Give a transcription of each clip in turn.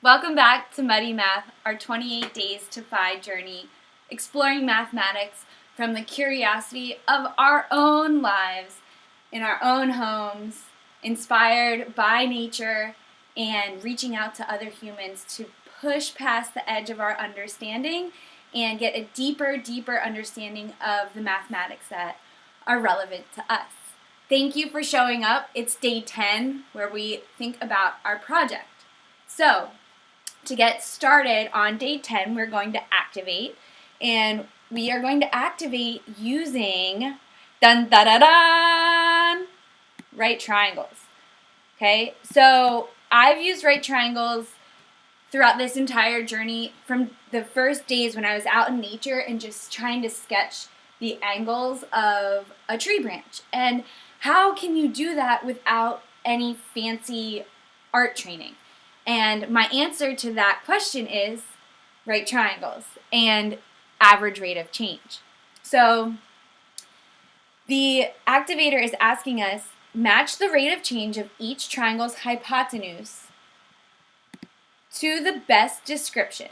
Welcome back to Muddy Math, our 28 Days to Phi journey, exploring mathematics from the curiosity of our own lives, in our own homes, inspired by nature, and reaching out to other humans to push past the edge of our understanding and get a deeper understanding of the mathematics that are relevant to us. Thank you for showing up. It's day 10 where we think about our project. So, to get started on day 10, we're going to activate, and we are going to activate using right triangles. Okay, so I've used right triangles throughout this entire journey from the first days when I was out in nature and just trying to sketch the angles of a tree branch. And how can you do that without any fancy art training? And my answer to that question is right triangles and average rate of change. So the activator is asking us, match the rate of change of each triangle's hypotenuse to the best description.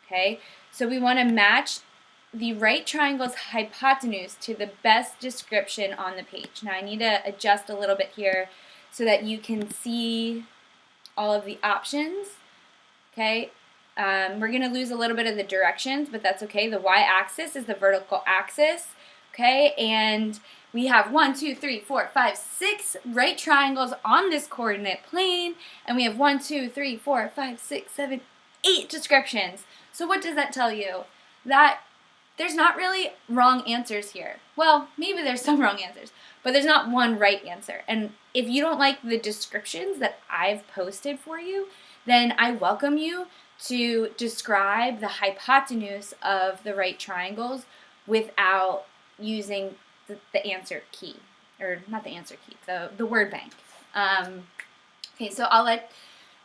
Okay, so we want to match the right triangle's hypotenuse to the best description on the page. Now I need to adjust a little bit here so that you can see all of the options. Okay, we're going to lose a little bit of the directions, but that's okay. The y-axis is the vertical axis. Okay, and we have 1, 2, 3, 4, 5, 6 right triangles on this coordinate plane, and we have 1, 2, 3, 4, 5, 6, 7, 8 descriptions. So what does that tell you? That there's not really wrong answers here. Well, maybe there's some wrong answers, but there's not one right answer. And if you don't like the descriptions that I've posted for you, then I welcome you to describe the hypotenuse of the right triangles without using the answer key, or not the answer key, the word bank. Okay, so I'll let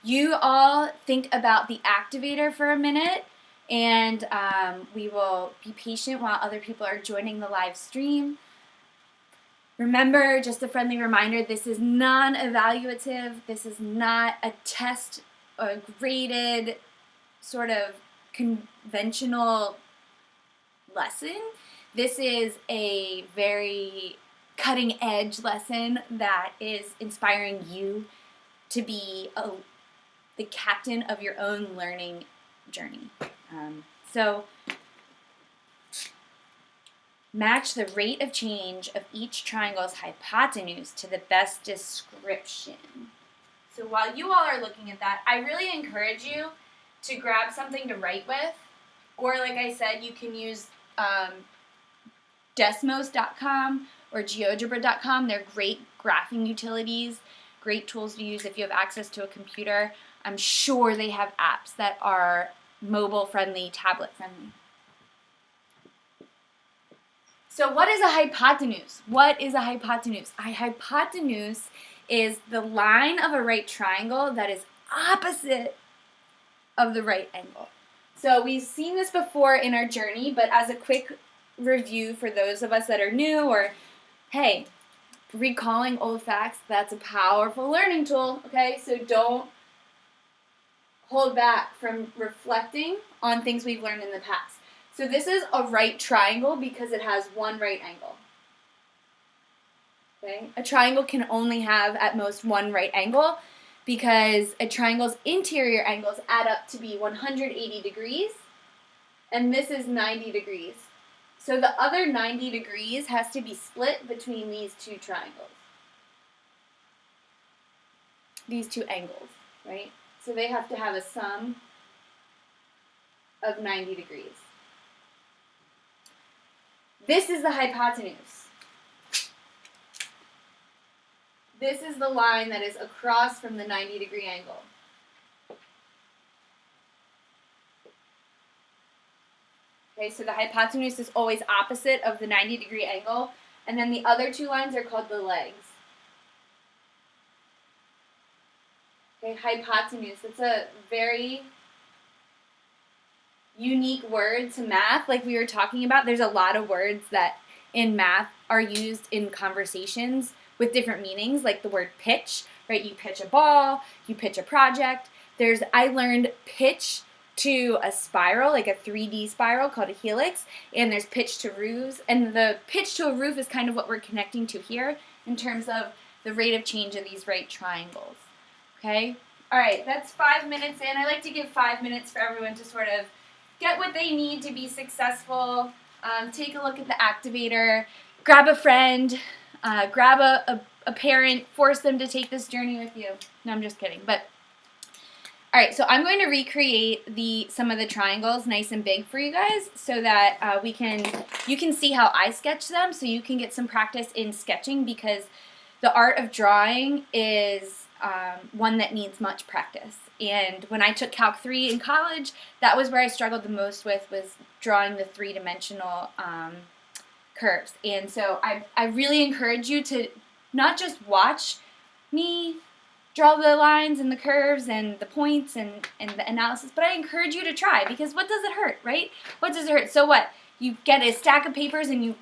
you all think about the activator for a minute, and we will be patient while other people are joining the live stream. Remember, just a friendly reminder, this is non-evaluative. This is not a test or a graded sort of conventional lesson. This is a very cutting-edge lesson that is inspiring you to be the captain of your own learning journey. So, match the rate of change of each triangle's hypotenuse to the best description. So while you all are looking at that, I really encourage you to grab something to write with, or like I said, you can use Desmos.com or GeoGebra.com. They're great graphing utilities, great tools to use if you have access to a computer. I'm sure they have apps that are mobile-friendly, tablet-friendly. So what is a hypotenuse? What is a hypotenuse? A hypotenuse is the line of a right triangle that is opposite of the right angle. So we've seen this before in our journey, but as a quick review for those of us that are new, or hey, recalling old facts, that's a powerful learning tool, okay? So don't hold back from reflecting on things we've learned in the past. So this is a right triangle because it has one right angle. Okay? A triangle can only have at most one right angle because a triangle's interior angles add up to be 180 degrees, and this is 90 degrees. So the other 90 degrees has to be split between these two triangles. These two angles, right? So they have to have a sum of 90 degrees. This is the hypotenuse. This is the line that is across from the 90-degree angle. Okay, so the hypotenuse is always opposite of the 90-degree angle, and then the other two lines are called the legs. Okay, hypotenuse, it's a very unique word to math, like we were talking about. There's a lot of words that in math are used in conversations with different meanings, like the word pitch, right? You pitch a ball, you pitch a project. I learned pitch to a spiral, like a 3D spiral called a helix, and there's pitch to roofs, and the pitch to a roof is kind of what we're connecting to here in terms of the rate of change of these right triangles. Okay? All right, that's 5 minutes in. I like to give 5 minutes for everyone to sort of get what they need to be successful. Take a look at the activator, grab a friend, grab a parent, force them to take this journey with you. No, I'm just kidding. But all right, so I'm going to recreate some of the triangles nice and big for you guys so that you can see how I sketch them, so you can get some practice in sketching, because the art of drawing is one that needs much practice. And when I took Calc 3 in college, that was where I struggled the most with, was drawing the three-dimensional curves. And so I really encourage you to not just watch me draw the lines and the curves and the points and the analysis, but I encourage you to try, because what does it hurt, right? What does it hurt? So what? You get a stack of papers and you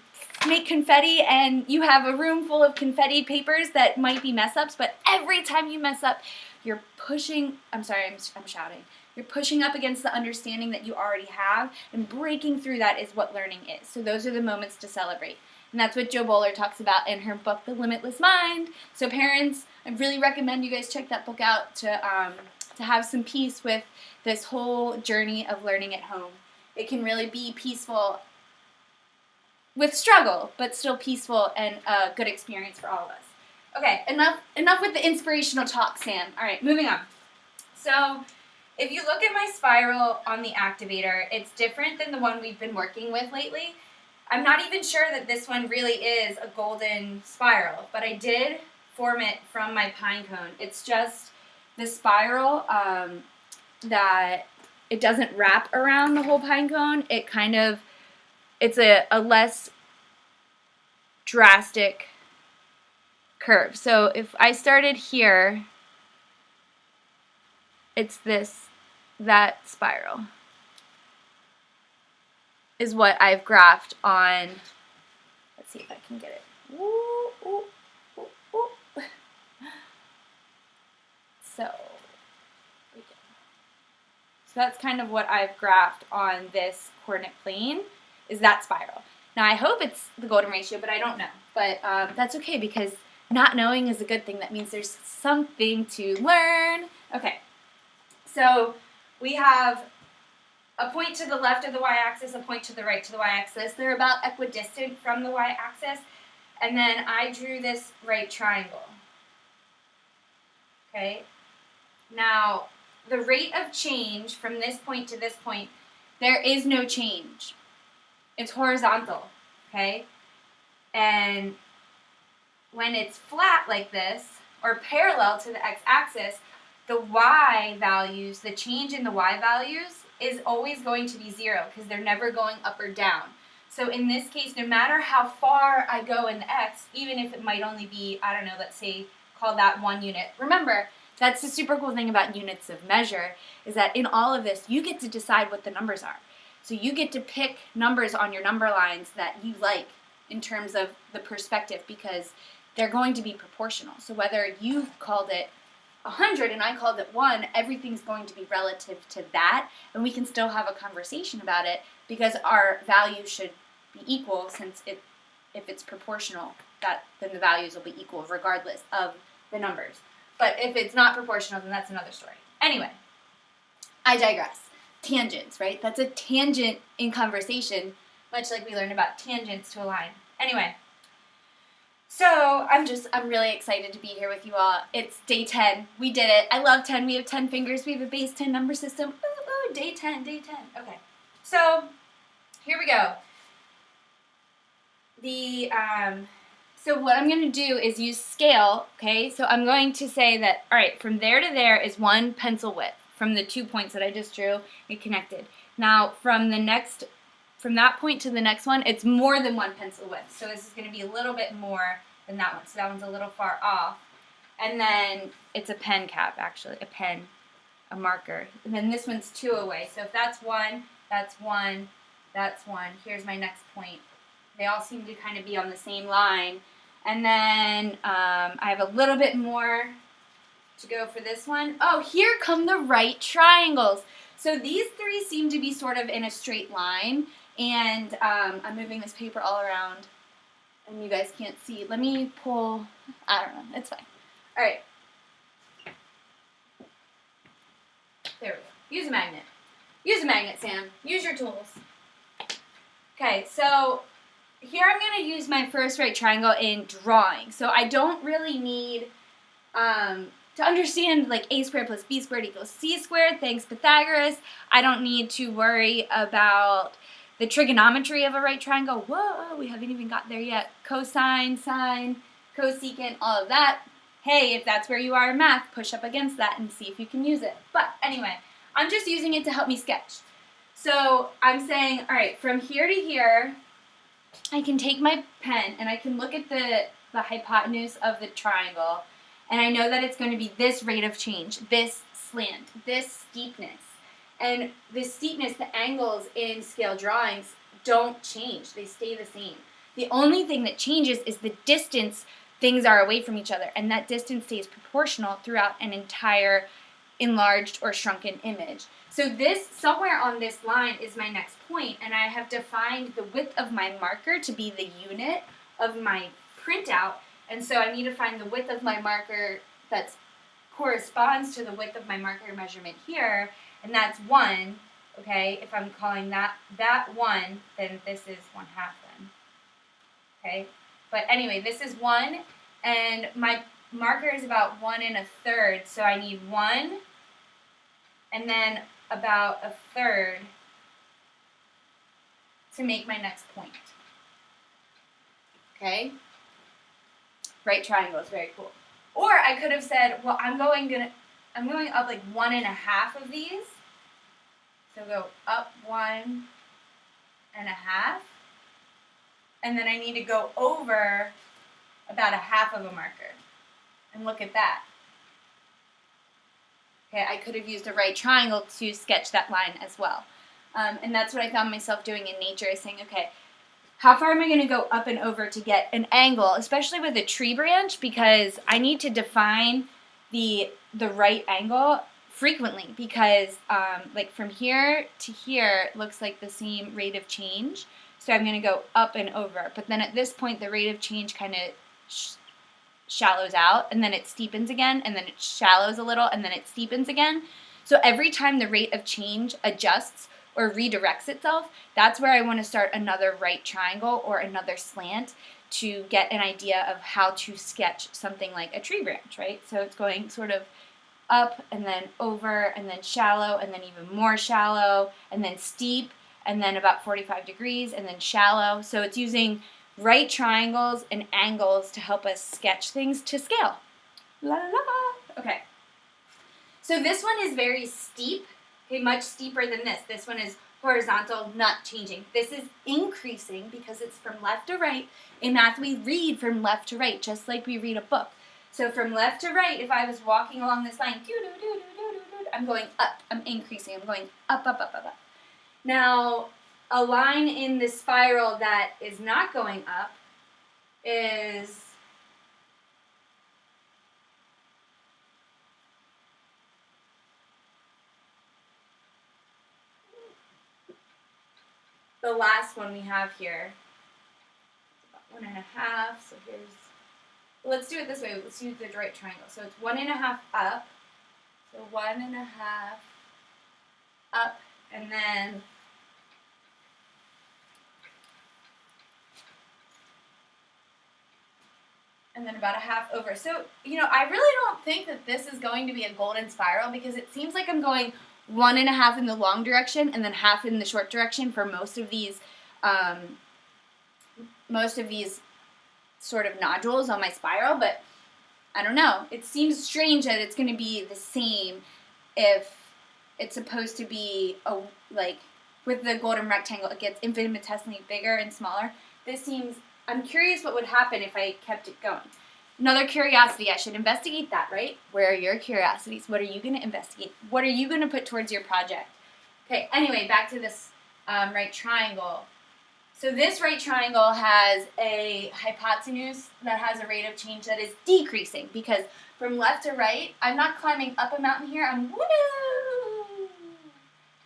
make confetti, and you have a room full of confetti papers that might be mess-ups, but every time you mess up, you're pushing, I'm shouting. You're pushing up against the understanding that you already have, and breaking through that is what learning is. So those are the moments to celebrate. And that's what Jo Boaler talks about in her book, The Limitless Mind. So parents, I really recommend you guys check that book out to have some peace with this whole journey of learning at home. It can really be peaceful with struggle, but still peaceful and a good experience for all of us. Okay, enough with the inspirational talk, Sam. All right, moving on. So if you look at my spiral on the activator, it's different than the one we've been working with lately. I'm not even sure that this one really is a golden spiral, but I did form it from my pine cone. It's just the spiral that it doesn't wrap around the whole pine cone. It's a less drastic curve. So if I started here, it's that spiral is what I've graphed on. Let's see if I can get it. Ooh, ooh, ooh, ooh. So that's kind of what I've graphed on this coordinate plane, is that spiral. Now I hope it's the golden ratio, but I don't know. But that's okay, because not knowing is a good thing. That means there's something to learn. Okay, so we have a point to the left of the y-axis, a point to the right to the y-axis. They're about equidistant from the y-axis. And then I drew this right triangle. Okay? Now, the rate of change from this point to this point, there is no change. It's horizontal. Okay? And when it's flat like this, or parallel to the x-axis, the y values, the change in the y values, is always going to be 0, because they're never going up or down. So in this case, no matter how far I go in the x, even if it might only be, I don't know, let's say, call that 1 unit. Remember, that's the super cool thing about units of measure, is that in all of this, you get to decide what the numbers are. So you get to pick numbers on your number lines that you like in terms of the perspective, because they're going to be proportional. So whether you called it 100 and I called it 1, everything's going to be relative to that, and we can still have a conversation about it, because our value should be equal, since if it's proportional, then the values will be equal regardless of the numbers. But if it's not proportional, then that's another story. Anyway, I digress. Tangents, right? That's a tangent in conversation, much like we learned about tangents to a line. Anyway, so I'm really excited to be here with you all. It's day 10. We did it. I love 10. We have 10 fingers. We have a base 10 number system. Ooh, day 10, day 10. Okay. So here we go. So what I'm going to do is use scale, okay? So I'm going to say that, all right, from there to there is 1 pencil width from the 2 points that I just drew and connected. Now, from that point to the next one, it's more than 1 pencil width. So this is going to be a little bit more than that one. So that one's a little far off. And then it's a pen cap, actually, a marker. And then this one's 2 away. So if that's 1, that's 1, that's 1. Here's my next point. They all seem to kind of be on the same line. And then I have a little bit more to go for this one. Oh, here come the right triangles. So these three seem to be sort of in a straight line, and I'm moving this paper all around, and you guys can't see. Let me pull, I don't know, it's fine. All right. There we go. Use a magnet. Use a magnet, Sam. Use your tools. Okay, so here I'm going to use my first right triangle in drawing. So I don't really need to understand like a squared plus b squared equals c squared, thanks Pythagoras. I don't need to worry about the trigonometry of a right triangle. Whoa, we haven't even got there yet. Cosine, sine, cosecant, all of that. Hey, if that's where you are in math, push up against that and see if you can use it. But anyway, I'm just using it to help me sketch. So I'm saying, all right, from here to here, I can take my pen and I can look at the hypotenuse of the triangle, and I know that it's going to be this rate of change, this slant, this steepness. And the steepness, the angles in scale drawings don't change. They stay the same. The only thing that changes is the distance things are away from each other, and that distance stays proportional throughout an entire enlarged or shrunken image. So this, somewhere on this line is my next point, and I have defined the width of my marker to be the unit of my printout, and so I need to find the width of my marker that corresponds to the width of my marker measurement here, and that's 1, okay? If I'm calling that 1, then this is 1/2 then, okay? But anyway, this is 1, and my marker is about 1 1/3, so I need 1, and then about 1/3 to make my next point. Okay? Right triangle is very cool. Or I could have said, well, I'm going up like 1 1/2 of these. So go up 1 1/2, and then I need to go over about 1/2 of a marker. And look at that. Okay, I could have used a right triangle to sketch that line as well. And that's what I found myself doing in nature, is saying, okay, how far am I going to go up and over to get an angle, especially with a tree branch, because I need to define the right angle frequently, because like from here to here it looks like the same rate of change. So I'm going to go up and over. But then at this point, the rate of change kind of shallows out, and then it steepens again, and then it shallows a little, and then it steepens again. So every time the rate of change adjusts or redirects itself, that's where I want to start another right triangle or another slant to get an idea of how to sketch something like a tree branch, right? So it's going sort of up and then over and then shallow and then even more shallow and then steep and then about 45 degrees and then shallow. So it's using right triangles and angles to help us sketch things to scale. La la la. Okay. So this one is very steep, okay, much steeper than this. This one is horizontal, not changing. This is increasing because it's from left to right. In math, we read from left to right, just like we read a book. So from left to right, if I was walking along this line, I'm going up, I'm increasing, I'm going up, up, up, up, up. Now, a line in the spiral that is not going up is the last one we have here. About 1 1/2, so here's, let's do it this way, let's use the right triangle. So it's 1 1/2 up, so 1 1/2 up, and then about 1/2 over. So, you know, I really don't think that this is going to be a golden spiral, because it seems like I'm going 1 1/2 in the long direction and then 1/2 in the short direction for most of these sort of nodules on my spiral, but I don't know. It seems strange that it's going to be the same if it's supposed to be like with the golden rectangle, it gets infinitesimally bigger and smaller. This seems, I'm curious what would happen if I kept it going. Another curiosity, I should investigate that, right? Where are your curiosities? What are you going to investigate? What are you going to put towards your project? Okay, anyway, back to this right triangle. So this right triangle has a hypotenuse that has a rate of change that is decreasing, because from left to right, I'm not climbing up a mountain here, I'm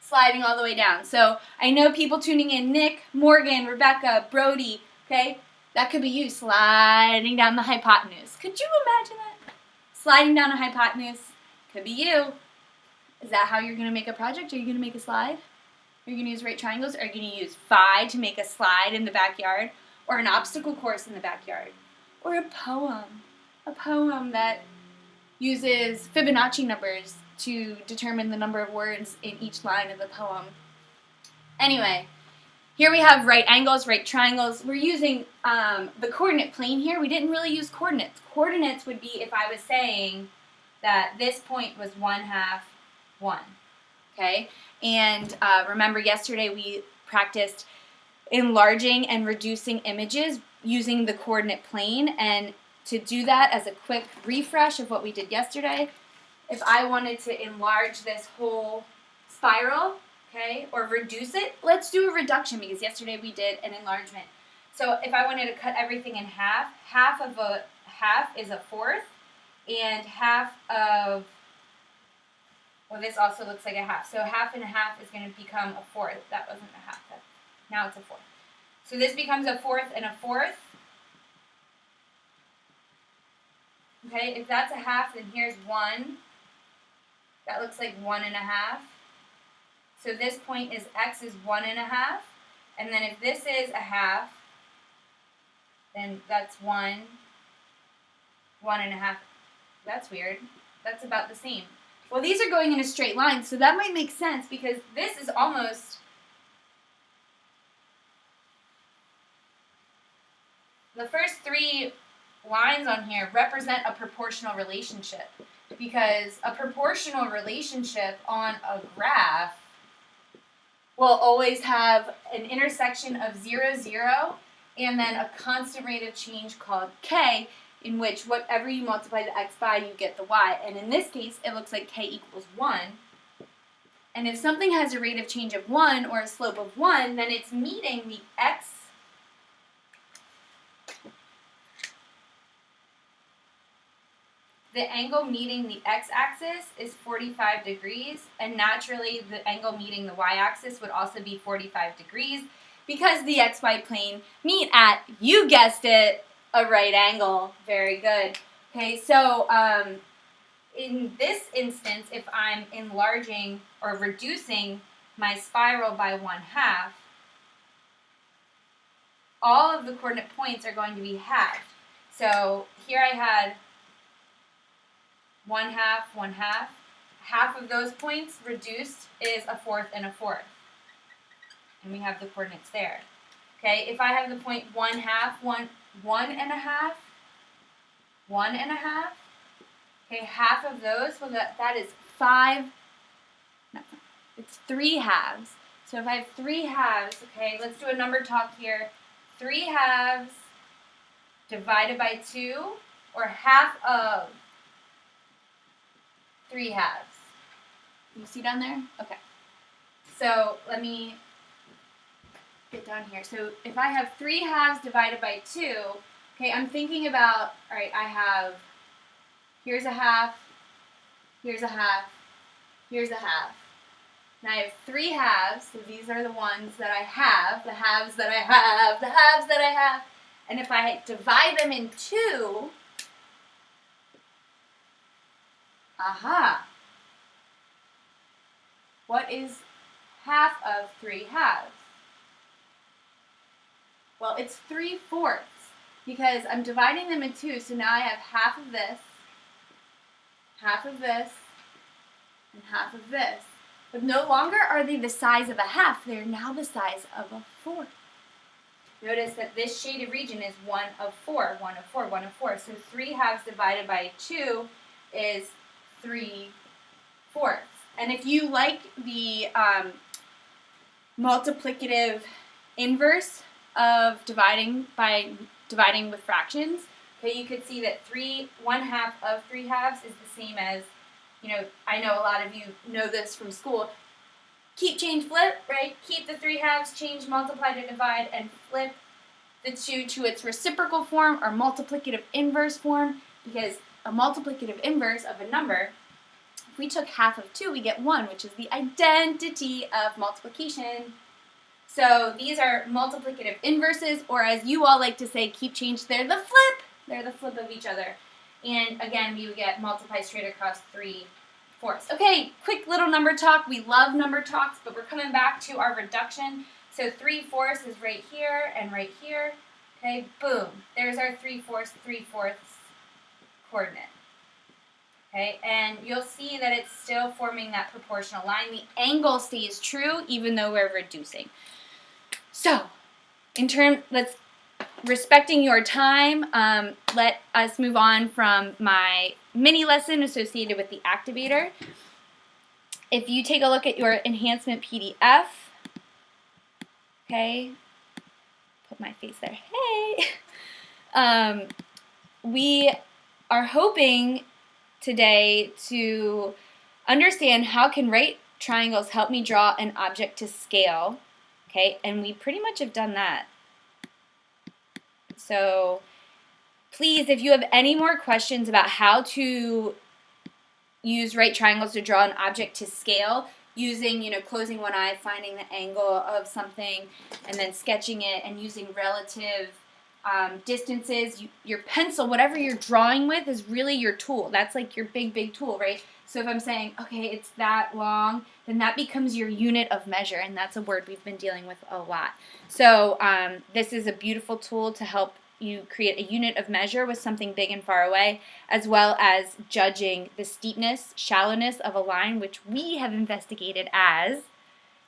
sliding all the way down. So I know people tuning in, Nick, Morgan, Rebecca, Brody, okay? That could be you sliding down the hypotenuse. Could you imagine that? Sliding down a hypotenuse could be you. Is that how you're going to make a project? Are you going to make a slide? Are you going to use right triangles? Are you going to use phi to make a slide in the backyard? Or an obstacle course in the backyard? Or a poem? A poem that uses Fibonacci numbers to determine the number of words in each line of the poem. Anyway, here we have right angles, right triangles. We're using the coordinate plane here. We didn't really use coordinates. Coordinates would be if I was saying that this point was 1/2, 1. Okay? And remember yesterday we practiced enlarging and reducing images using the coordinate plane. And to do that, as a quick refresh of what we did yesterday, if I wanted to enlarge this whole spiral, okay, or reduce it, let's do a reduction, because yesterday we did an enlargement. So if I wanted to cut everything in half, half of a half is a fourth, and half of, well, this also looks like a half. So half and a half is going to become a fourth. That wasn't a half. Now it's a fourth. So this becomes a fourth and a fourth. Okay, if that's a half, then here's 1. That looks like 1.5. So this point is x is 1.5. And then if this is a half, then that's 1, 1.5. That's weird. That's about the same. Well, these are going in a straight line, so that might make sense, because this is almost, the first 3 lines on here represent a proportional relationship, because a proportional relationship on a graph will always have an intersection of 0, 0, and then a constant rate of change called k, in which whatever you multiply the x by, you get the y. And in this case, it looks like k equals 1. And if something has a rate of change of 1 or a slope of 1, then it's meeting the x. The angle meeting the x-axis is 45 degrees, and naturally the angle meeting the y-axis would also be 45 degrees, because the xy plane meet at, you guessed it, a right angle. Very good. Okay, so in this instance, if I'm enlarging or reducing my spiral by 1/2, all of the coordinate points are going to be halved. So here I had 1/2, 1/2. Half of those points reduced is a fourth and a fourth. And we have the coordinates there. Okay, if I have the point 1/2, 1.5, 1.5. Okay, half of those, well, that is 5, no, it's 3 halves. So if I have 3 halves, okay, let's do a number talk here. 3 halves divided by 2, or half of 3 halves. You see down there? Okay. So let me get down here. So if I have 3 halves divided by 2, okay, I'm thinking about, all right, I have, here's a half, here's a half, here's a half. Now I have 3 halves, so these are the ones that I have, the halves that I have, the halves that I have. And if I divide them in 2, aha, what is half of 3 halves? Well, it's 3/4, because I'm dividing them in 2, so now I have half of this, and half of this. But no longer are they the size of a half, they're now the size of a fourth. Notice that this shaded region is 1/4, 1/4, 1/4. So 3 halves divided by 2 is 3/4. And if you like the multiplicative inverse of dividing with fractions, okay, you could see that 1/2 of 3 halves is the same as, you know, I know a lot of you know this from school, keep, change, flip, right? Keep the 3/2, change, multiply to divide, and flip the 2 to its reciprocal form or multiplicative inverse form, because a multiplicative inverse of a number, if we took half of 2, we get 1, which is the identity of multiplication. So these are multiplicative inverses, or as you all like to say, keep, change, they're the flip. They're the flip of each other. And again, we would get multiply straight across 3/4. Okay, quick little number talk. We love number talks, but we're coming back to our reduction. So 3/4 is right here and right here. Okay, boom. There's our 3/4 coordinate. Okay, and you'll see that it's still forming that proportional line. The angle stays true even though we're reducing. So, respecting your time, let us move on from my mini lesson associated with the activator. If you take a look at your enhancement PDF, okay, put my face there, hey, we are hoping today to understand how can right triangles help me draw an object to scale, okay, and we pretty much have done that. So please, if you have any more questions about how to use right triangles to draw an object to scale, using, closing one eye, finding the angle of something, and then sketching it, and using relative distances, your pencil, whatever you're drawing with is really your tool. That's like your big tool, right? So if I'm saying, okay, it's that long, then that becomes your unit of measure, and that's a word we've been dealing with a lot. So this is a beautiful tool to help you create a unit of measure with something big and far away, as well as judging the steepness, shallowness of a line, which we have investigated as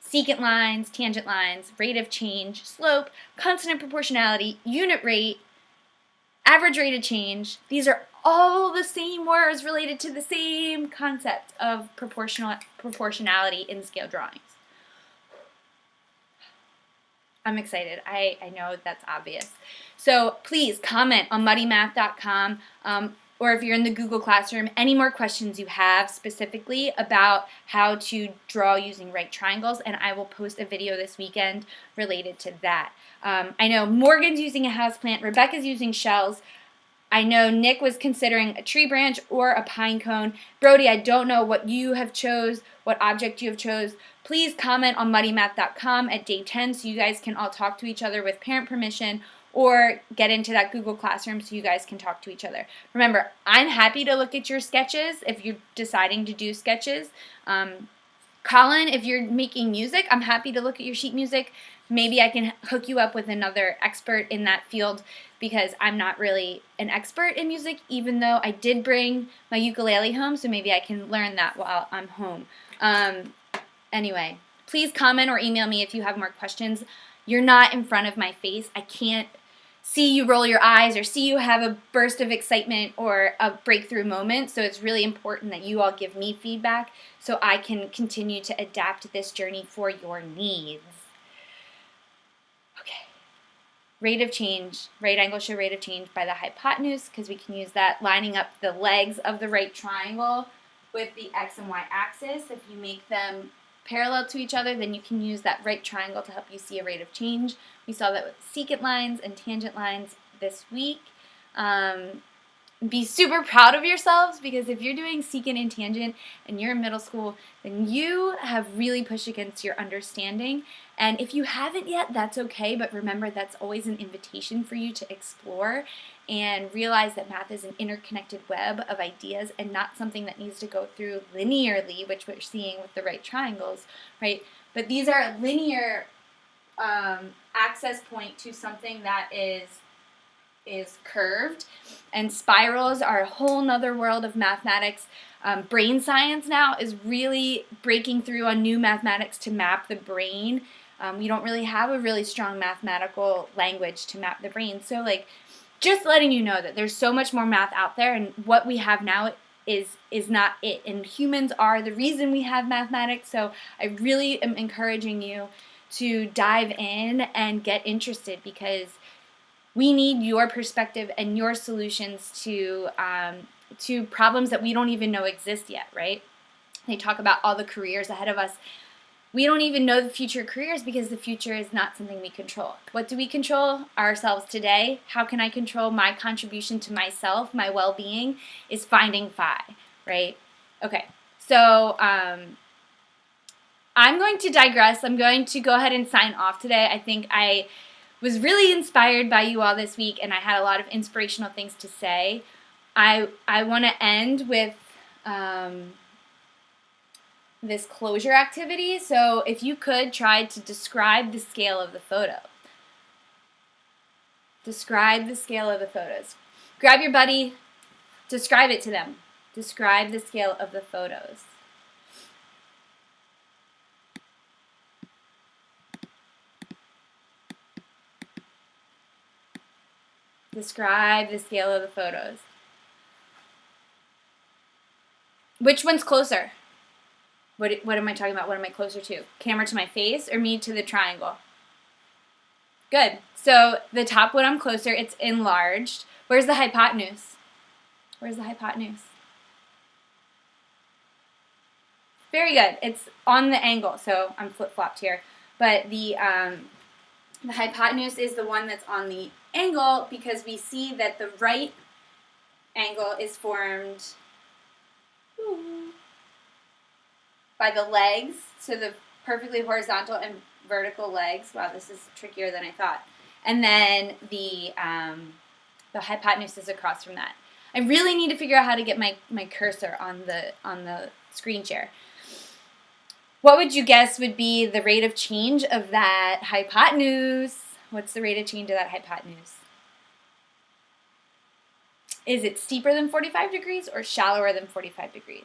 secant lines, tangent lines, rate of change, slope, consonant proportionality, unit rate, average rate of change. These are all the same words related to the same concept of proportionality in scale drawings. I'm excited. I know that's obvious. So please comment on muddymath.com, or if you're in the Google Classroom, any more questions you have specifically about how to draw using right triangles, and I will post a video this weekend related to that. I know Morgan's using a houseplant, Rebecca's using shells. I know Nick was considering a tree branch or a pine cone. Brody, I don't know what you have chose, what object you have chose. Please comment on muddymath.com at day 10 so you guys can all talk to each other with parent permission, or get into that Google Classroom so you guys can talk to each other. Remember, I'm happy to look at your sketches if you're deciding to do sketches. Colin, if you're making music, I'm happy to look at your sheet music. Maybe I can hook you up with another expert in that field, because I'm not really an expert in music, even though I did bring my ukulele home, so maybe I can learn that while I'm home. Anyway, please comment or email me if you have more questions. You're not in front of my face. I can't see you roll your eyes or see you have a burst of excitement or a breakthrough moment, so it's really important that you all give me feedback so I can continue to adapt this journey for your needs. Okay. Rate of change. Right angles show rate of change by the hypotenuse, because we can use that lining up the legs of the right triangle with the x and y axis. If you make them parallel to each other, then you can use that right triangle to help you see a rate of change. We saw that with secant lines and tangent lines this week. Be super proud of yourselves, because if you're doing secant and tangent and you're in middle school, then you have really pushed against your understanding. And if you haven't yet, that's okay, but remember, that's always an invitation for you to explore and realize that math is an interconnected web of ideas and not something that needs to go through linearly, which we're seeing with the right triangles, right? But these are a linear access point to something that is curved, and spirals are a whole nother world of mathematics. Brain science now is really breaking through on new mathematics to map the brain. We don't really have a really strong mathematical language to map the brain. So just letting you know that there's so much more math out there, and what we have now is not it. And humans are the reason we have mathematics. So I really am encouraging you to dive in and get interested, because we need your perspective and your solutions to problems that we don't even know exist yet, right? They talk about all the careers ahead of us. We don't even know the future careers because the future is not something we control. What do we control? Ourselves today. How can I control my contribution to myself, my well-being, is finding phi, right? Okay, so I'm going to digress. I'm going to go ahead and sign off today. I think I was really inspired by you all this week, and I had a lot of inspirational things to say. I want to end with this closure activity. So if you could try to describe the scale of the photo. Describe the scale of the photos. Grab your buddy, describe it to them. Describe the scale of the photos. Describe the scale of the photos. Which one's closer? What am I talking about? What am I closer to? Camera to my face or me to the triangle? Good. So the top one I'm closer. It's enlarged. Where's the hypotenuse? Where's the hypotenuse? Very good. It's on the angle. So I'm flip-flopped here. But the hypotenuse is the one that's on the angle because we see that the right angle is formed by the legs, so the perfectly horizontal and vertical legs. Wow, this is trickier than I thought. And then the hypotenuse is across from that. I really need to figure out how to get my cursor on the screen share. What would you guess would be the rate of change of that hypotenuse? What's the rate of change of that hypotenuse? Is it steeper than 45 degrees or shallower than 45 degrees?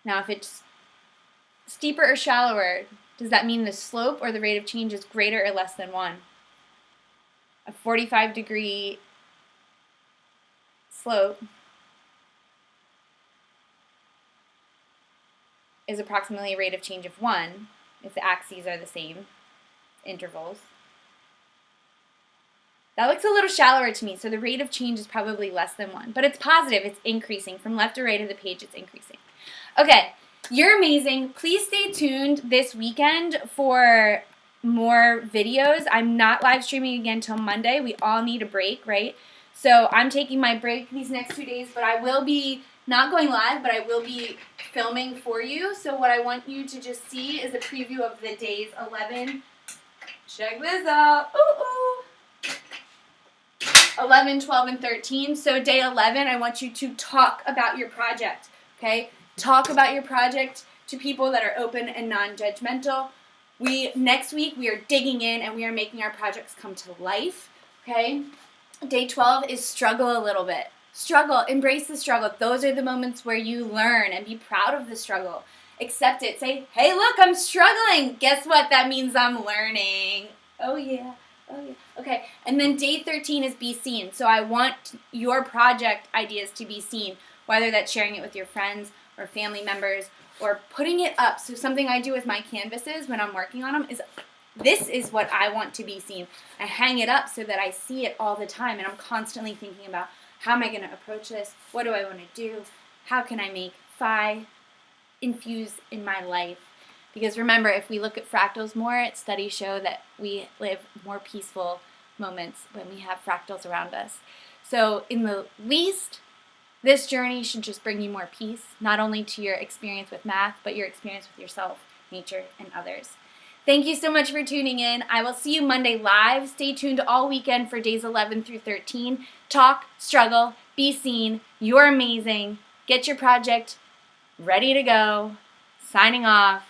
Now, if it's steeper or shallower, does that mean the slope or the rate of change is greater or less than 1? A 45-degree slope is approximately a rate of change of 1 if the axes are the same intervals. That looks a little shallower to me, so the rate of change is probably less than 1. But it's positive. It's increasing. From left to right of the page, it's increasing. Okay, you're amazing. Please stay tuned this weekend for more videos. I'm not live streaming again till Monday. We all need a break, right? So I'm taking my break these next 2 days, but I will be not going live, but I will be filming for you. So what I want you to just see is a preview of the days 11. Check this out. Ooh. 11, 12, and 13. So day 11, I want you to talk about your project, okay? Talk about your project to people that are open and non-judgmental. Next week, we are digging in and we are making our projects come to life, okay? Day 12 is struggle a little bit. Struggle, embrace the struggle. Those are the moments where you learn and be proud of the struggle. Accept it. Say, hey, look, I'm struggling. Guess what? That means I'm learning. Oh, yeah. Oh, yeah. Okay, and then day 13 is be seen. So I want your project ideas to be seen, whether that's sharing it with your friends or family members or putting it up. So something I do with my canvases when I'm working on them is this is what I want to be seen. I hang it up so that I see it all the time, and I'm constantly thinking about how am I going to approach this? What do I want to do? How can I make phi infuse in my life? Because remember, if we look at fractals more, studies show that we live more peaceful moments when we have fractals around us. So in the least, this journey should just bring you more peace, not only to your experience with math, but your experience with yourself, nature, and others. Thank you so much for tuning in. I will see you Monday live. Stay tuned all weekend for days 11 through 13. Talk, struggle, be seen. You're amazing. Get your project ready to go. Signing off.